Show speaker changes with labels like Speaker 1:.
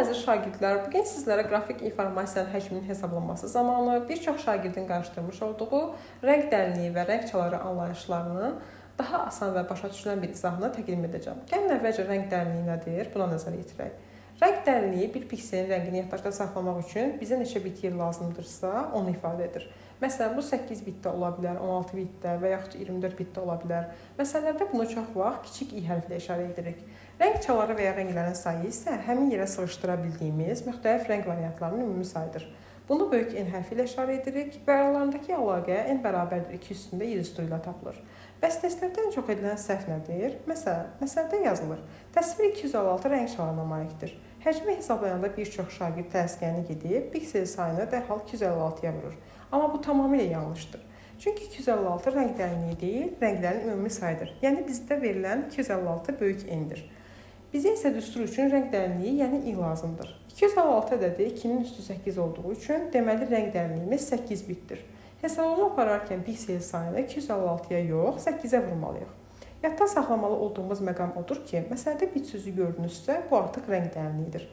Speaker 1: əziz şagirdlər, bugün sizlərə qrafik informasiyanın həcminin hesablanması zamanı bir çox şagirdin qarşıdurmuş olduğu rəng dərliyi və rəng çaları anlayışlarının daha asan və başa düşülən bir izahını təqdim edəcəm. Gəlin əvvəlcə rəng dərliyi nədir? Buna nəzər yetirək. Rəng dərliyi bir pikselin rəngini yaddaşda saxlamaq üçün bizə neçə bit yer lazımdırsa, onu ifadə edir. Məsələn, bu 8 bitdə ola bilər, 16 bitdə və yaxud 24 bitdə ola bilər. Məsələlərdə bunu çox vaxt kiçik i hərflə işarə edirik. Rəng çaları və ya rənglərin sayı isə həmin yerə sığışdıra bildiyimiz müxtəlif rəng variantlarının ümumi sayıdır. Bunu böyük N hərfi ilə işarə edirik və aralarındakı əlaqə N bərabərdir 2 üstündə 7 üstü ilə tapılır. Bəs testlərdə ən çox edilən səhv nədir? Məsələn, məsələdə yazılır. Təsvir 256 rəng çalarına malikdir. Həcmi hesablayanda bir çox şagird təzkiyəni gedib, piksel sayını dərhal 256-ya vurur. Amma bu tamamilə yanlışdır. Çünki 256 rəng dərliyi deyil, rənglərin ümumi sayıdır. Yəni bizdə verilən 256 böyük N-dir. Bizə isə düstur üçün rəng dərliyi, yəni I lazımdır. 256 ədədi 2-nin üstü 8 olduğu üçün deməli rəng dərliyimiz 8 bitdir. Hesablama apararkən piksel sayını 256-ya yox, 8-ə vurmalıyıq. Yadda saxlamalı olduğumuz məqam odur ki, məsələdə bit sözü gördünüzsə, bu artıq rəng dərliyidir.